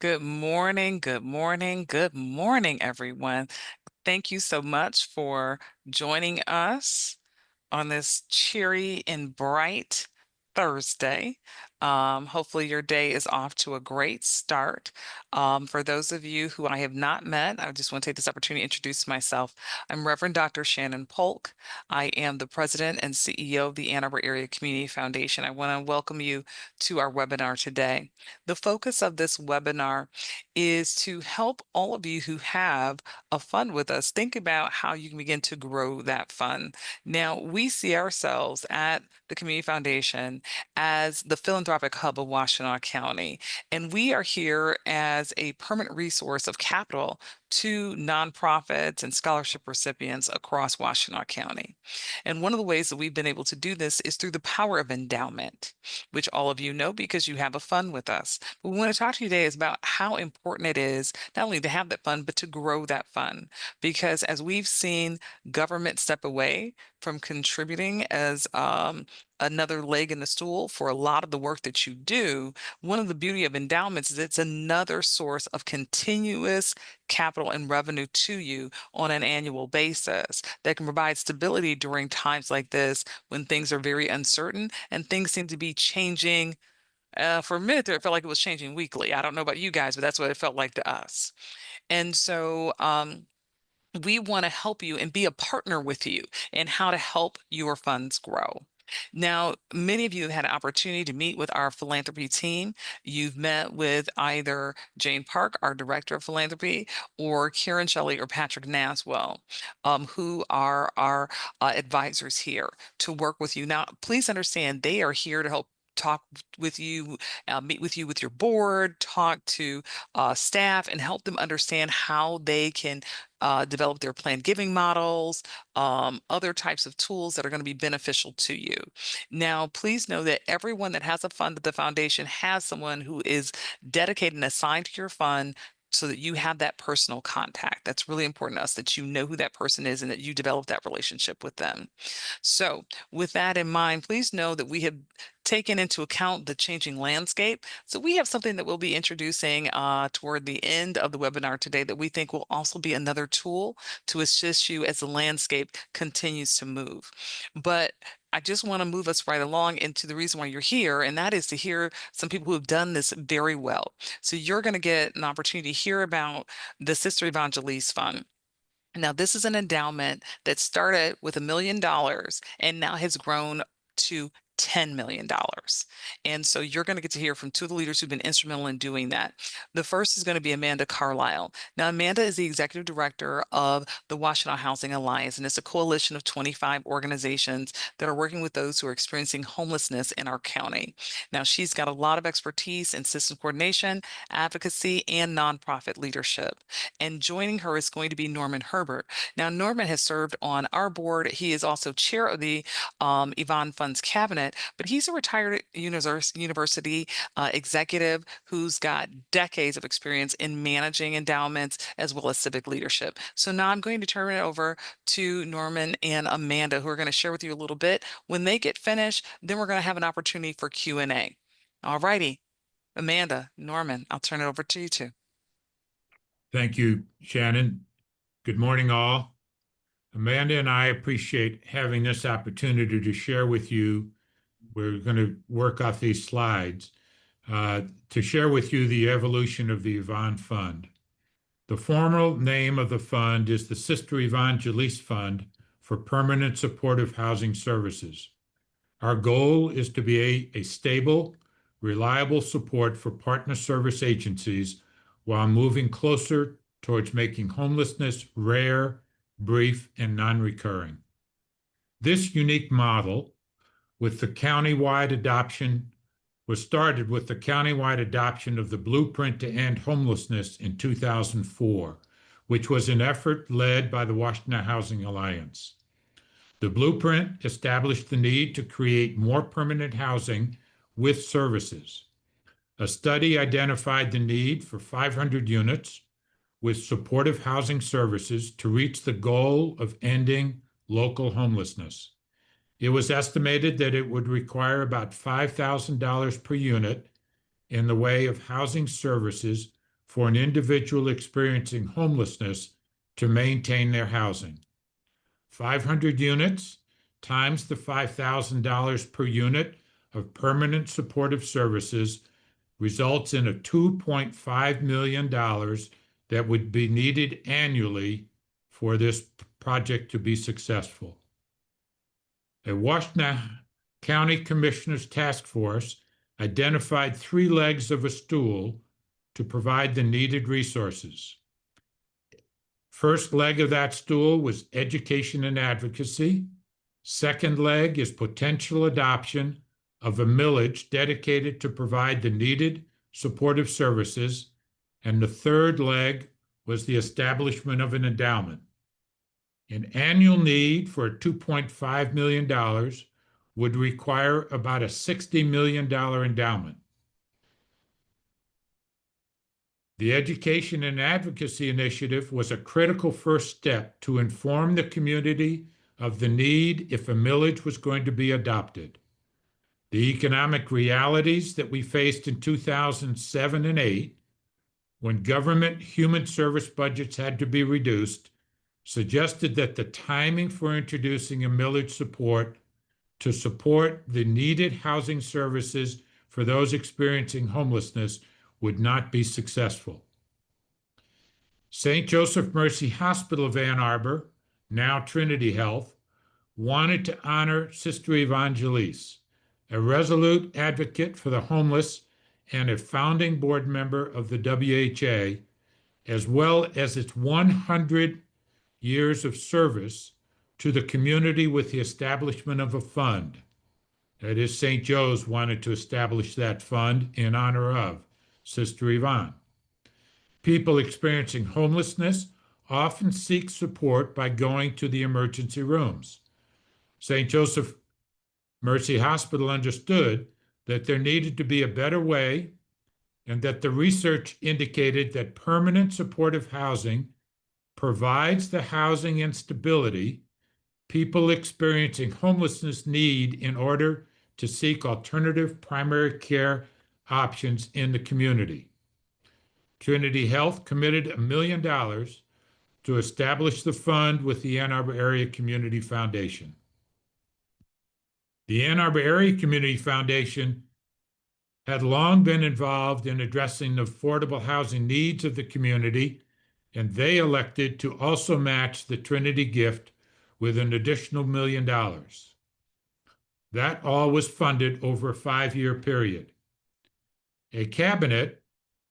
Good morning, good morning, good morning, everyone. Thank you so much for joining us on this cheery and bright Thursday. Hopefully, your day is off to a great start. For those of you who I have not met, I just want to take this opportunity to introduce myself. I'm Reverend Dr. Shannon Polk. I am the president and CEO of the Ann Arbor Area Community Foundation. I want to welcome you to our webinar today. The focus of this webinar is to help all of you who have a fund with us think about how you can begin to grow that fund. Now, we see ourselves at the Community Foundation as the philanthropic hub of Washtenaw County, and we are here as a permanent resource of capital to nonprofits and scholarship recipients across Washtenaw County. And one of the ways that we've been able to do this is through the power of endowment, which all of you know because you have a fund with us. But we want to talk to you today is about how important it is not only to have that fund, but to grow that fund. Because as we've seen government step away from contributing as another leg in the stool for a lot of the work that you do, one of the beauty of endowments is it's another source of continuous capital and revenue to you on an annual basis that can provide stability during times like this when things are very uncertain and things seem to be changing. For a minute there, it felt like it was changing weekly. I don't know about you guys, but that's what it felt like to us. And so, we want to help you and be a partner with you in how to help your funds grow. Now, many of you have had an opportunity to meet with our philanthropy team. You've met with either Jane Park, our director of philanthropy, or Karen Shelley or Patrick Naswell, who are our advisors here to work with you. Now, please understand they are here to help talk with you, meet with you with your board, talk to staff, and help them understand how they can develop their planned giving models, other types of tools that are going to be beneficial to you. Now, please know that everyone that has a fund at the foundation has someone who is dedicated and assigned to your fund so that you have that personal contact. That's really important to us that you know who that person is and that you develop that relationship with them. So, with that in mind, please know that we have taken into account the changing landscape. So, we have something that we'll be introducing toward the end of the webinar today that we think will also be another tool to assist you as the landscape continues to move. But I just want to move us right along into the reason why you're here, and that is to hear some people who have done this very well. So, you're going to get an opportunity to hear about the Sister Evangelist Fund. Now, this is an endowment that started with $1 million and now has grown to $10 million. And so you're going to get to hear from two of the leaders who've been instrumental in doing that. The first is going to be Amanda Carlisle. Now, Amanda is the executive director of the Washtenaw Housing Alliance, and it's a coalition of 25 organizations that are working with those who are experiencing homelessness in our county. Now, she's got a lot of expertise in system coordination, advocacy, and nonprofit leadership. And joining her is going to be Norman Herbert. Now, Norman has served on our board. He is also chair of the Yvonne Fund's cabinet, but he's a retired university executive who's got decades of experience in managing endowments as well as civic leadership. So now I'm going to turn it over to Norman and Amanda, who are going to share with you a little bit. When they get finished, then we're going to have an opportunity for Q&A. All righty. Amanda, Norman, I'll turn it over to you two. Thank you, Shannon. Good morning, all. Amanda and I appreciate having this opportunity to share with you. We're going to work off these slides to share with you the evolution of the Yvonne Fund. The formal name of the fund is the Sister Evangelist Fund for Permanent Supportive Housing Services. Our goal is to be a stable, reliable support for partner service agencies while moving closer towards making homelessness rare, brief, and non-recurring. This unique model with the countywide adoption was started with the countywide adoption of the Blueprint to End Homelessness in 2004, which was an effort led by the Washtenaw Housing Alliance. The blueprint established the need to create more permanent housing with services. A study identified the need for 500 units with supportive housing services to reach the goal of ending local homelessness. It was estimated that it would require about $5,000 per unit in the way of housing services for an individual experiencing homelessness to maintain their housing. 500 units times the $5,000 per unit of permanent supportive services results in a $2.5 million that would be needed annually for this project to be successful. A Washington County Commissioners Task Force identified 3 legs of a stool to provide the needed resources. First leg of that stool was education and advocacy. Second leg is potential adoption of a millage dedicated to provide the needed supportive services. And the third leg was the establishment of an endowment. An annual need for $2.5 million would require about a $60 million endowment. The Education and Advocacy Initiative was a critical first step to inform the community of the need if a millage was going to be adopted. The economic realities that we faced in 2007 and 8, when government human service budgets had to be reduced, suggested that the timing for introducing a millage support to support the needed housing services for those experiencing homelessness would not be successful. St. Joseph Mercy Hospital of Ann Arbor, now Trinity Health, wanted to honor Sister Yvonne, a resolute advocate for the homeless and a founding board member of the WHA, as well as its 100 years of service to the community with the establishment of a fund. That is, St. Joe's wanted to establish that fund in honor of Sister Yvonne. People experiencing homelessness often seek support by going to the emergency rooms. St. Joseph Mercy Hospital understood that there needed to be a better way and that the research indicated that permanent supportive housing provides the housing and stability people experiencing homelessness need in order to seek alternative primary care options in the community. Trinity Health committed $1 million to establish the fund with the Ann Arbor Area Community Foundation. The Ann Arbor Area Community Foundation had long been involved in addressing the affordable housing needs of the community, and they elected to also match the Trinity gift with an additional $1 million. That all was funded over a 5-year period. A cabinet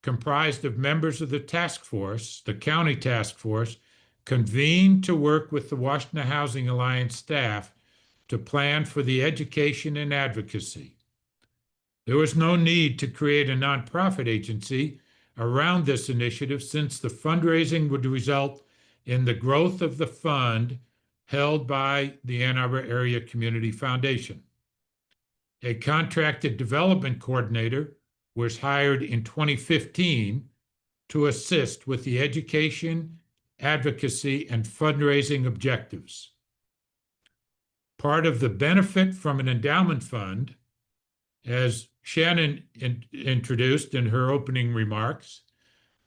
comprised of members of the task force, the county task force, convened to work with the Washington Housing Alliance staff to plan for the education and advocacy. There was no need to create a nonprofit agency around this initiative since the fundraising would result in the growth of the fund held by the Ann Arbor Area Community Foundation. A contracted development coordinator was hired in 2015 to assist with the education, advocacy, and fundraising objectives. Part of the benefit from an endowment fund, as Shannon introduced in her opening remarks,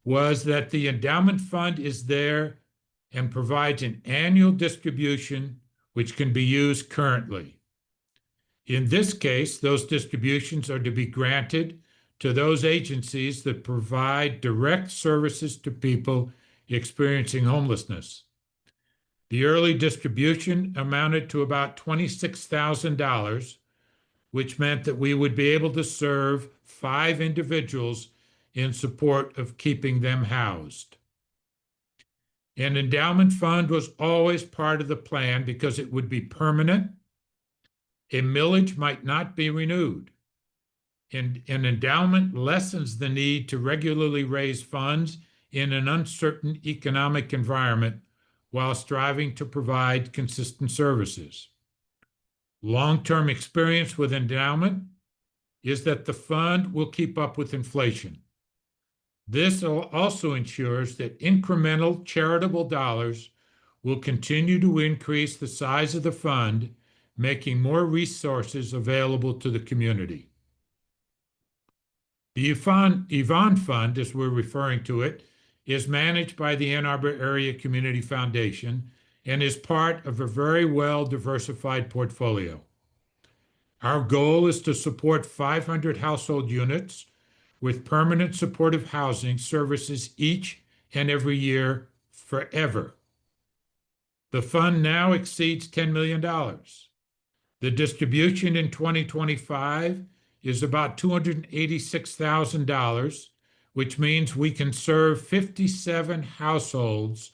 was that the endowment fund is there and provides an annual distribution which can be used currently. In this case, those distributions are to be granted to those agencies that provide direct services to people experiencing homelessness. The early distribution amounted to about $26,000, which meant that we would be able to serve 5 individuals in support of keeping them housed. An endowment fund was always part of the plan because it would be permanent. A millage might not be renewed. And an endowment lessens the need to regularly raise funds in an uncertain economic environment while striving to provide consistent services. Long-term experience with endowment is that the fund will keep up with inflation. This also ensures that incremental charitable dollars will continue to increase the size of the fund, making more resources available to the community. The Yvonne Fund, as we're referring to it, is managed by the Ann Arbor Area Community Foundation and is part of a very well diversified portfolio. Our goal is to support 500 household units with permanent supportive housing services each and every year forever. The fund now exceeds $10 million. The distribution in 2025 is about $286,000, which means we can serve 57 households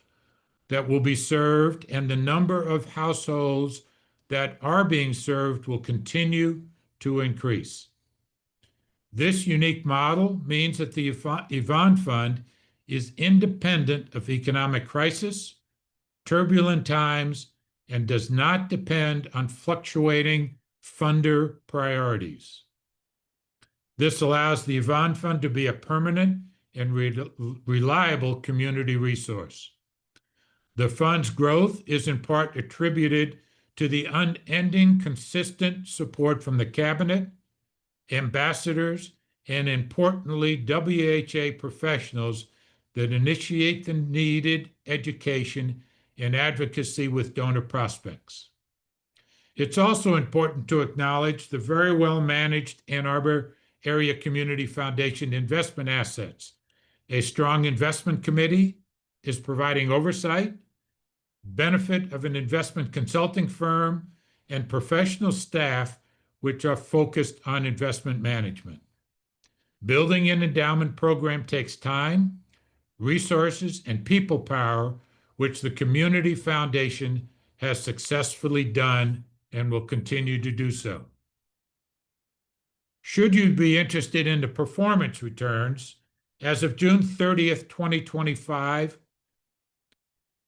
that will be served, and the number of households that are being served will continue to increase. This unique model means that the Yvonne Fund is independent of economic crisis, turbulent times, and does not depend on fluctuating funder priorities. This allows the Yvonne Fund to be a permanent and reliable community resource. The fund's growth is in part attributed to the unending, consistent support from the cabinet, ambassadors, and importantly, WHA professionals that initiate the needed education and advocacy with donor prospects. It's also important to acknowledge the very well managed Ann Arbor Area Community Foundation investment assets. A strong investment committee is providing oversight, benefit of an investment consulting firm, and professional staff which are focused on investment management. Building an endowment program takes time, resources, and people power, which the Community Foundation has successfully done and will continue to do so. Should you be interested in the performance returns, as of June 30th, 2025,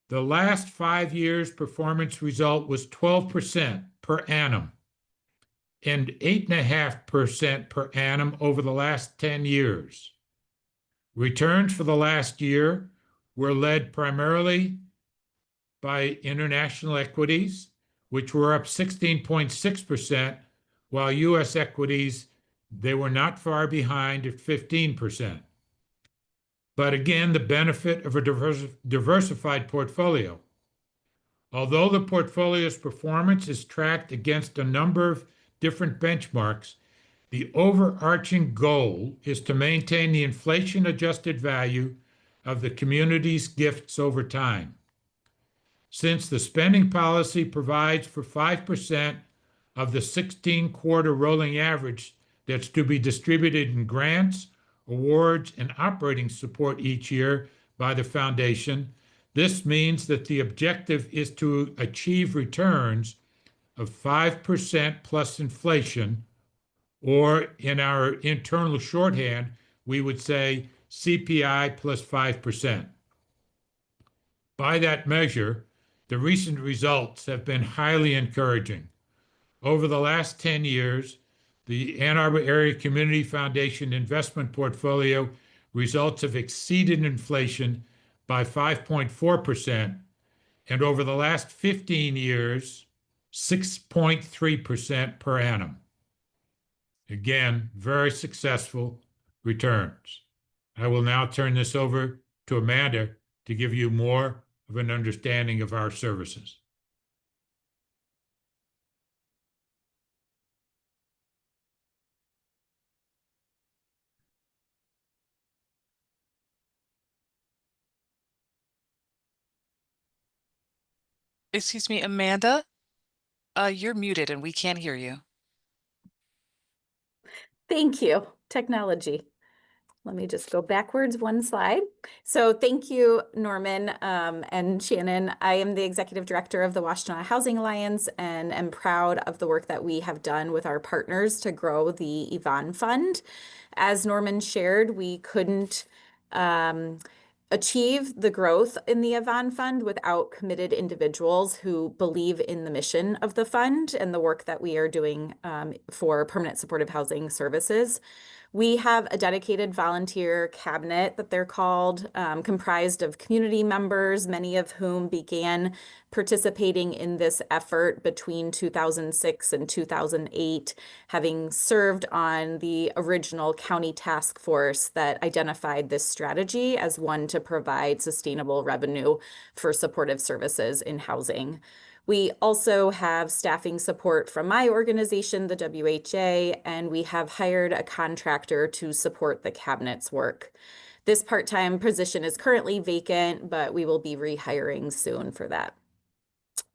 the last 5 years performance result was 12% per annum and 8.5% per annum over the last 10 years. Returns for the last year were led primarily by international equities, which were up 16.6%, while U.S. equities, they were not far behind at 15%. But again, the benefit of a diversified portfolio. Although the portfolio's performance is tracked against a number of different benchmarks, the overarching goal is to maintain the inflation-adjusted value of the community's gifts over time. Since the spending policy provides for 5% of the 16-quarter rolling average that's to be distributed in grants, awards, and operating support each year by the foundation, this means that the objective is to achieve returns of 5% plus inflation, or in our internal shorthand, we would say CPI plus 5%. By that measure, the recent results have been highly encouraging. Over the last 10 years, the Ann Arbor Area Community Foundation investment portfolio results have exceeded inflation by 5.4%, and over the last 15 years, 6.3% per annum. Again, very successful returns. I will now turn this over to Amanda to give you more of an understanding of our services. Excuse me, Amanda, you're muted and we can't hear you. Thank you, technology. Let me just go backwards one slide. So thank you, Norman and Shannon. I am the Executive Director of the Washtenaw Housing Alliance and am proud of the work that we have done with our partners to grow the Yvonne Fund. As Norman shared, we couldn't achieve the growth in the Yvonne Fund without committed individuals who believe in the mission of the fund and the work that we are doing for permanent supportive housing services. We have a dedicated volunteer cabinet that they're called, comprised of community members, many of whom began participating in this effort between 2006 and 2008, having served on the original county task force that identified this strategy as one to provide sustainable revenue for supportive services in housing. We also have staffing support from my organization, the WHA, and we have hired a contractor to support the cabinet's work. This part-time position is currently vacant, but we will be rehiring soon for that.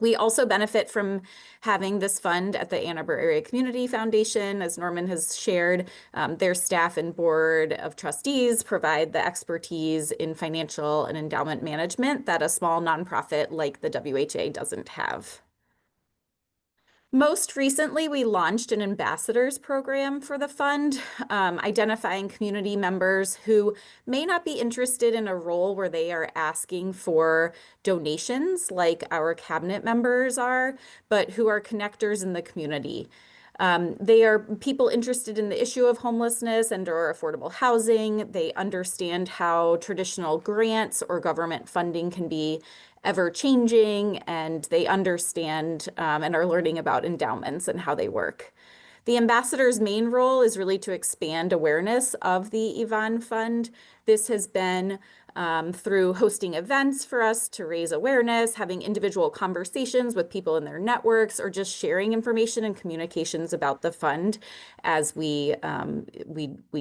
We also benefit from having this fund at the Ann Arbor Area Community Foundation. As Norman has shared, their staff and board of trustees provide the expertise in financial and endowment management that a small nonprofit like the WHA doesn't have. Most recently, we launched an ambassadors program for the fund, identifying community members who may not be interested in a role where they are asking for donations like our cabinet members are, but who are connectors in the community. They are people interested in the issue of homelessness and/or affordable housing. They understand how traditional grants or government funding can be ever changing, and they understand and are learning about endowments and how they work. The ambassador's main role is really to expand awareness of the Yvonne Fund. This has been through hosting events for us to raise awareness, having individual conversations with people in their networks, or just sharing information and communications about the fund as we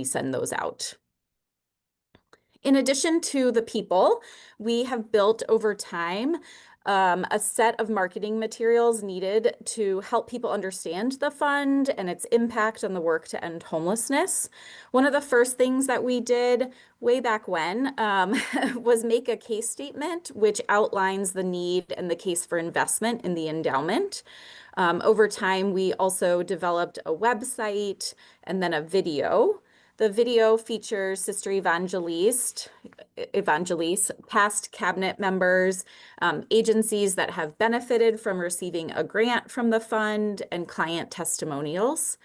send those out. In addition to the people, we have built over time a set of marketing materials needed to help people understand the fund and its impact on the work to end homelessness. One of the first things that we did way back when was make a case statement which outlines the need and the case for investment in the endowment. Over time, we also developed a website and then a video. The video features Sister Evangeliste, past cabinet members, agencies that have benefited from receiving a grant from the fund, and client testimonials.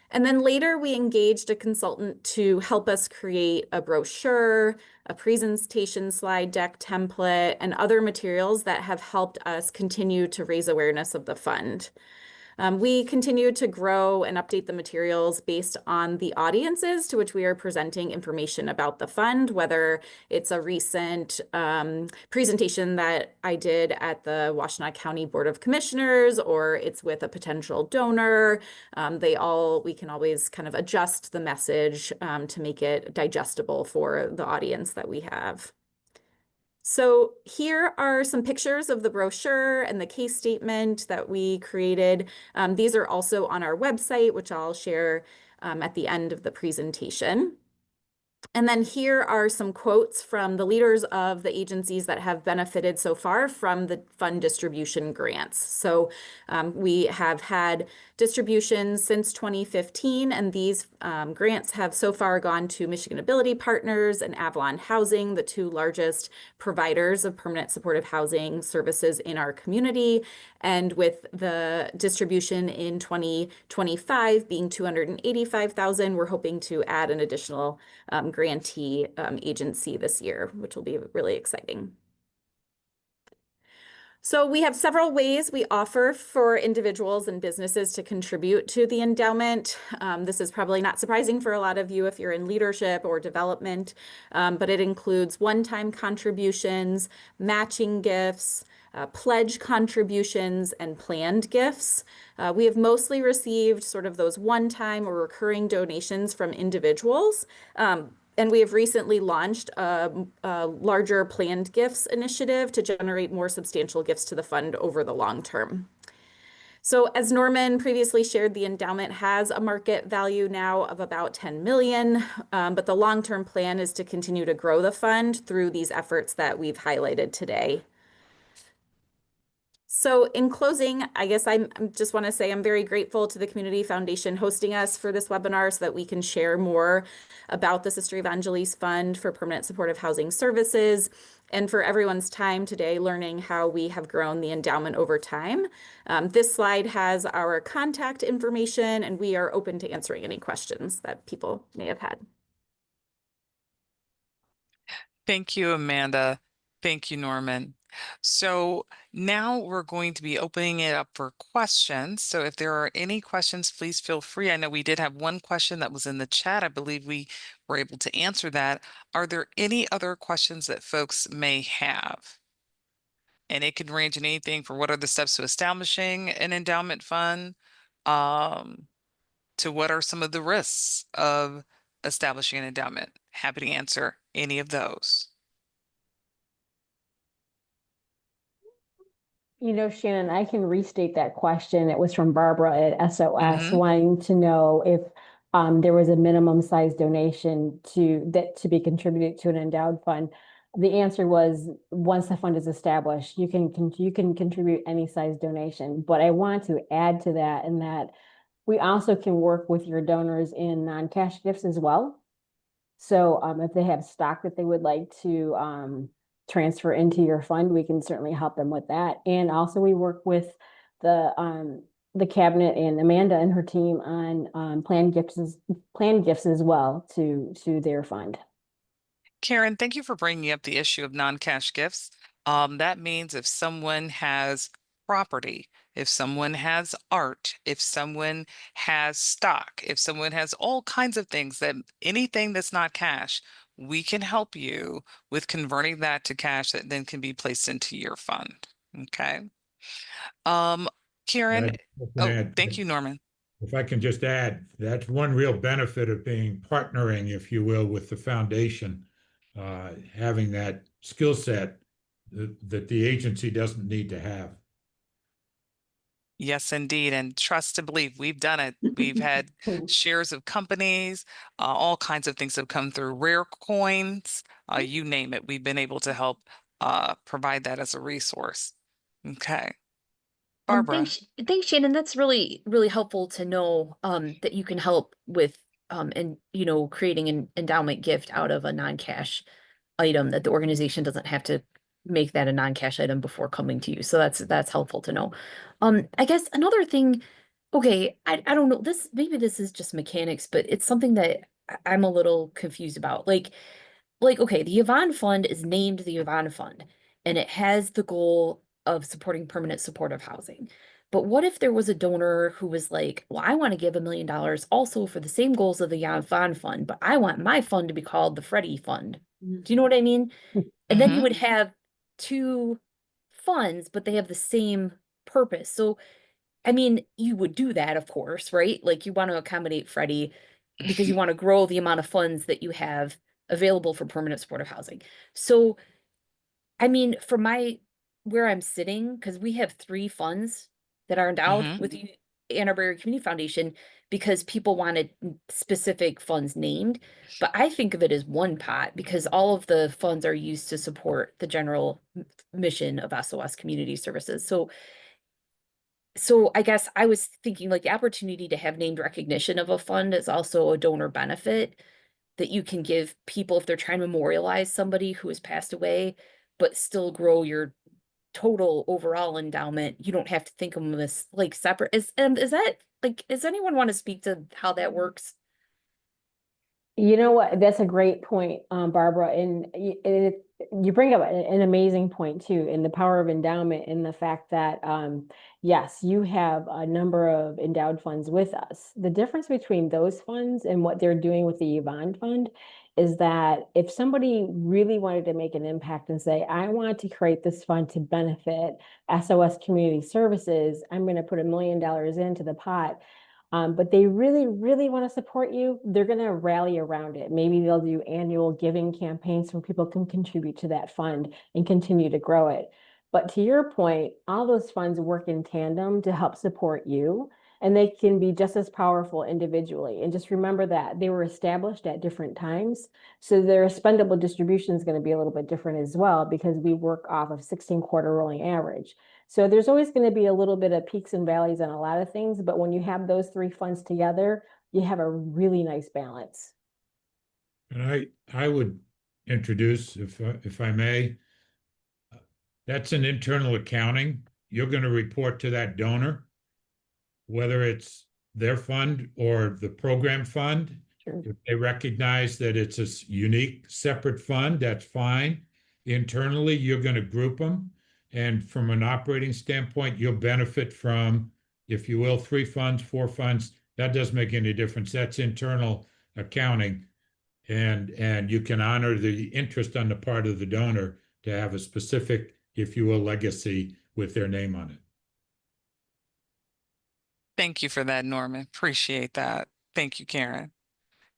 And then later we engaged a consultant to help us create a brochure, a presentation slide deck template, and other materials that have helped us continue to raise awareness of the fund. We continue to grow and update the materials based on the audiences to which we are presenting information about the fund, whether it's a recent presentation that I did at the Washtenaw County Board of Commissioners, or it's with a potential donor. We can always kind of adjust the message to make it digestible for the audience that we have. So here are some pictures of the brochure and the case statement that we created. These are also on our website, which I'll share at the end of the presentation. And then here are some quotes from the leaders of the agencies that have benefited so far from the fund distribution grants. So we have had distributions since 2015, and these grants have so far gone to Michigan Ability Partners and Avalon Housing, the two largest providers of permanent supportive housing services in our community. And with the distribution in 2025 being $285,000, we're hoping to add an additional grantee agency this year, which will be really exciting. So we have several ways we offer for individuals and businesses to contribute to the endowment. This is probably not surprising for a lot of you if you're in leadership or development, but it includes one-time contributions, matching gifts, pledge contributions, and planned gifts. We have mostly received sort of those one-time or recurring donations from individuals. And we have recently launched a larger planned gifts initiative to generate more substantial gifts to the fund over the long term. So as Norman previously shared, the endowment has a market value now of about 10 million, but the long-term plan is to continue to grow the fund through these efforts that we've highlighted today. So in closing, I guess I'm just want to say I'm very grateful to the Community Foundation hosting us for this webinar so that we can share more about the Sister Evangelis Fund for Permanent Supportive Housing Services and for everyone's time today learning how we have grown the endowment over time. This slide has our contact information and we are open to answering any questions that people may have had. Thank you, Amanda. Thank you, Norman. So now we're going to be opening it up for questions. So if there are any questions, please feel free. I know we did have one question that was in the chat. I believe we were able to answer that. Are there any other questions that folks may have? And it can range in anything from what are the steps to establishing an endowment fund, um, to what are some of the risks of establishing an endowment. Happy to answer any of those. You know, Shannon, I can restate that question. It was from Barbara at SOS, Mhm. wanting to know if there was a minimum size donation to be contributed to an endowed fund. The answer was once the fund is established, you can contribute any size donation. But I want to add to that in that we also can work with your donors in non-cash gifts as well. So if they have stock that they would like to transfer into your fund, we can certainly help them with that. And also we work with the cabinet and Amanda and her team on planned gifts as well to their fund. Karen, thank you for bringing up the issue of non-cash gifts. That means if someone has property, if someone has art, if someone has stock, if someone has all kinds of things that anything that's not cash, we can help you with converting that to cash that then can be placed into your fund. Okay. Um, Karen, I can oh, add, thank you, Norman. if I can just add, that's one real benefit of being partnering, if you will, with the foundation, having that skill set that the agency doesn't need to have. Yes, indeed. And trust to believe we've done it. We've had shares of companies, all kinds of things have come through, rare coins, you name it. We've been able to help provide that as a resource. Okay. Barbara. Thanks, Shannon. That's really, really helpful to know that you can help with and creating an endowment gift out of a non-cash item that the organization doesn't have to make that a non-cash item before coming to you. So that's helpful to know. I guess another thing, okay, I don't know, maybe this is just mechanics, but it's something that I'm a little confused about. Like, okay, the Yvonne Fund is named the Yvonne Fund, and it has the goal of supporting permanent supportive housing. But what if there was a donor who was like, well, I want to give $1 million also for the same goals of the Yvonne Fund, but I want my fund to be called the Freddie Fund. Do you know what I mean? And then you Mm-hmm. would have two funds, but they have the same purpose. So, I mean, you would do that, of course, right? Like you want to accommodate Freddie because you want to grow the amount of funds that you have available for permanent supportive housing. So, I mean, for where I'm sitting, because we have three funds that are endowed Mm-hmm. with the Ann Arbor Area Community Foundation because people wanted specific funds named. But I think of it as one pot because all of the funds are used to support the general mission of SOS Community Services. So I guess I was thinking like the opportunity to have named recognition of a fund is also a donor benefit that you can give people if they're trying to memorialize somebody who has passed away, but still grow your total overall endowment. You don't have to think of them as like separate. Is that like, does anyone want to speak to how that works? You know what? That's a great point, Barbara. And you bring up an amazing point too, in the power of endowment and the fact that, yes, you have a number of endowed funds with us. The difference between those funds and what they're doing with the Yvonne Fund is that if somebody really wanted to make an impact and say, I want to create this fund to benefit SOS Community Services, I'm going to put $1 million into the pot, but they really, really want to support you, they're going to rally around it. Maybe they'll do annual giving campaigns where people can contribute to that fund and continue to grow it. But to your point, all those funds work in tandem to help support you, and they can be just as powerful individually. And just remember that they were established at different times. So their spendable distribution is going to be a little bit different as well because we work off of 16 quarter rolling average. So there's always going to be a little bit of peaks and valleys on a lot of things, but when you have those three funds together, you have a really nice balance. And I would introduce, if I may, that's an internal accounting. You're going to report to that donor, whether it's their fund or the program fund. Sure. If they recognize that it's a unique, separate fund, that's fine. Internally, you're going to group them. And from an operating standpoint, you'll benefit from, if you will, 3 funds, 4 funds. That doesn't make any difference. That's internal accounting. And you can honor the interest on the part of the donor to have a specific, if you will, legacy with their name on it. Thank you for that, Norman. Appreciate that. Thank you, Karen.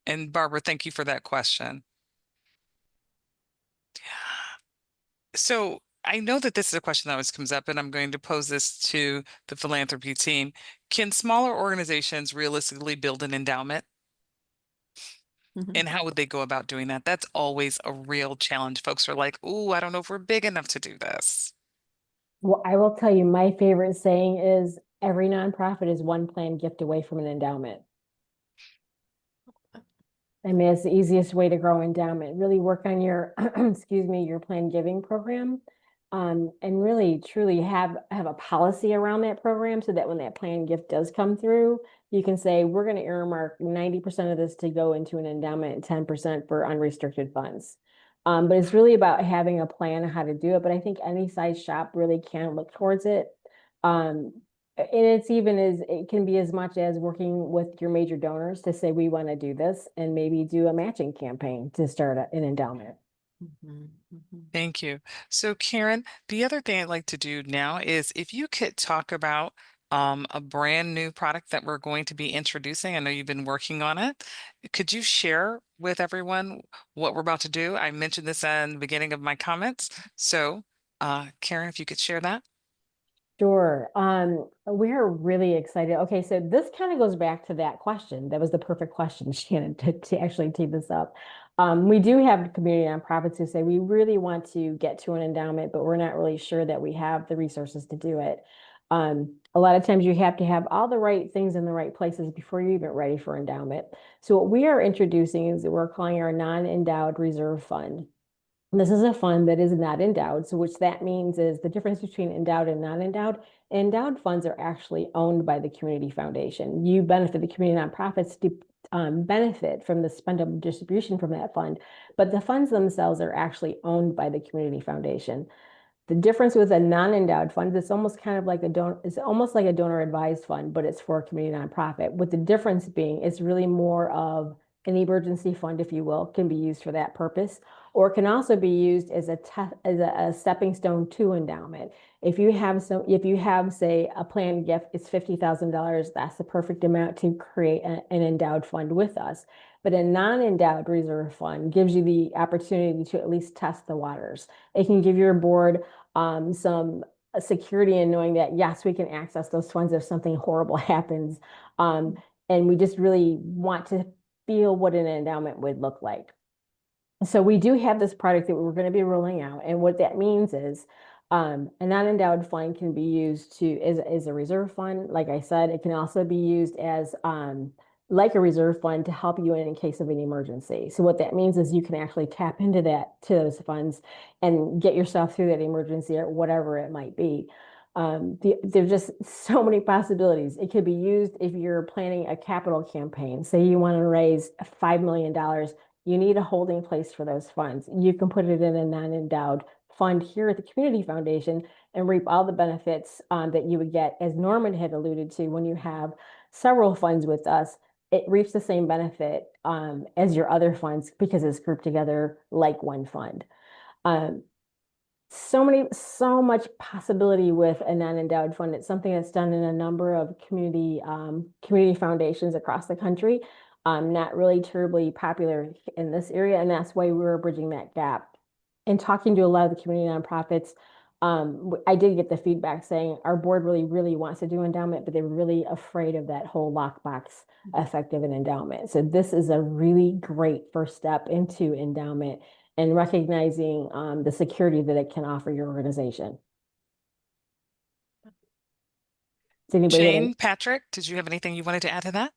And Barbara, thank you for that question. So I know that this is a question that always comes up, and I'm going to pose this to the philanthropy team. Can smaller organizations realistically build an endowment? And how would they go about doing that? That's always a real challenge. Folks are like, "Ooh, I don't know if we're big enough to do this." Well, I will tell you, my favorite saying is every nonprofit is one planned gift away from an endowment. I mean, it's the easiest way to grow endowment. Really work on your, excuse me, your planned giving program. And really truly have a policy around that program so that when that planned gift does come through, you can say, we're going to earmark 90% of this to go into an endowment and 10% for unrestricted funds. But it's really about having a plan on how to do it. But I think any size shop really can look towards it. And it can be as much as working with your major donors to say, we want to do this, and maybe do a matching campaign to start an endowment. Thank you. So, Karen, the other thing I'd like to do now is if you could talk about a brand new product that we're going to be introducing. I know you've been working on it. Could you share with everyone what we're about to do? I mentioned this in the beginning of my comments. So, Karen, if you could share that. Sure. We're really excited. Okay, so this kind of goes back to that question. That was the perfect question, Shannon, to actually tee this up. We do have community nonprofits who say we really want to get to an endowment, but we're not really sure that we have the resources to do it. A lot of times you have to have all the right things in the right places before you're even ready for endowment. So what we are introducing is that we're calling our non-endowed reserve fund. This is a fund that is not endowed. So which that means is the difference between endowed and non-endowed. Endowed funds are actually owned by the community foundation. You benefit, the community nonprofits benefit from the spend distribution from that fund, but the funds themselves are actually owned by the community foundation. The difference with a non-endowed fund, it's almost kind of like it's almost like a donor advised fund, but it's for a community nonprofit. With the difference being, it's really more of an emergency fund, if you will, can be used for that purpose, or can also be used as a stepping stone to endowment. If you have say a planned gift, it's $50,000. That's the perfect amount to create an endowed fund with us. But a non-endowed reserve fund gives you the opportunity to at least test the waters. It can give your board some security in knowing that, yes, we can access those funds if something horrible happens. And we just really want to feel what an endowment would look like. So we do have this product that we're going to be rolling out. And what that means is a non-endowed fund can be used as a reserve fund. Like I said, it can also be used as like a reserve fund to help you in case of an emergency. So what that means is you can actually tap into those funds and get yourself through that emergency or whatever it might be. There's just so many possibilities. It could be used if you're planning a capital campaign. Say you want to raise $5 million. You need a holding place for those funds. You can put it in a non-endowed fund here at the Community Foundation and reap all the benefits that you would get, as Norman had alluded to, when you have several funds with us. It reaps the same benefit as your other funds because it's grouped together like one fund. So much possibility with a non-endowed fund. It's something that's done in a number of community foundations across the country. Not really terribly popular in this area, and that's why we're bridging that gap. And talking to a lot of the community nonprofits, I did get the feedback saying our board really wants to do endowment, but they're really afraid of that whole lockbox effect of an endowment. So this is a really great first step into endowment and recognizing the security that it can offer your organization. Does anybody have any? Jane, Patrick, did you have anything you wanted to add to that?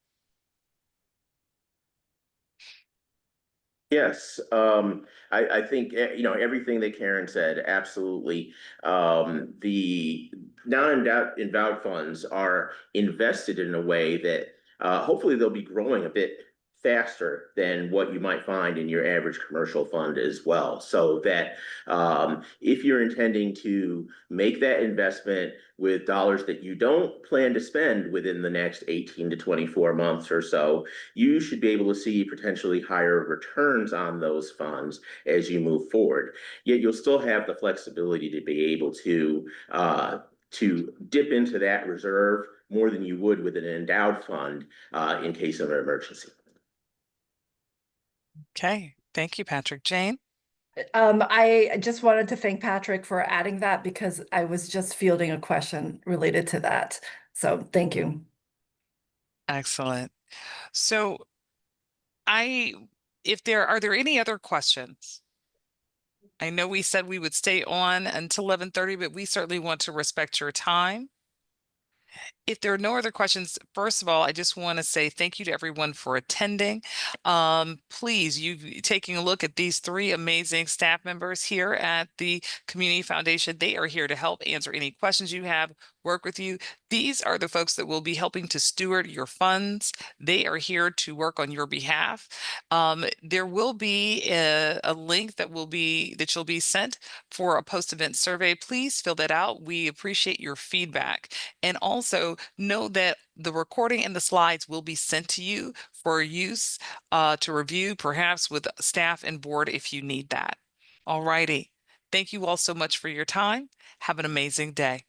Yes, I think everything that Karen said, absolutely. The non-endowed funds are invested in a way that hopefully they'll be growing a bit faster than what you might find in your average commercial fund as well. So that if you're intending to make that investment with dollars that you don't plan to spend within the next 18 to 24 months or so, you should be able to see potentially higher returns on those funds as you move forward. Yet you'll still have the flexibility to be able to dip into that reserve more than you would with an endowed fund in case of an emergency. Okay, thank you, Patrick. Jane? I just wanted to thank Patrick for adding that because I was just fielding a question related to that. So thank you. Excellent. So I, if there are there any other questions? I know we said we would stay on until 11:30, but we certainly want to respect your time. If there are no other questions, first of all, I just want to say thank you to everyone for attending. Please, you taking a look at these three amazing staff members here at the Community Foundation. They are here to help answer any questions you have, work with you. These are the folks that will be helping to steward your funds. They are here to work on your behalf. There will be a link that you'll be sent for a post-event survey. Please fill that out. We appreciate your feedback. And also know that the recording and the slides will be sent to you for use to review, perhaps with staff and board if you need that. All righty. Thank you all so much for your time. Have an amazing day.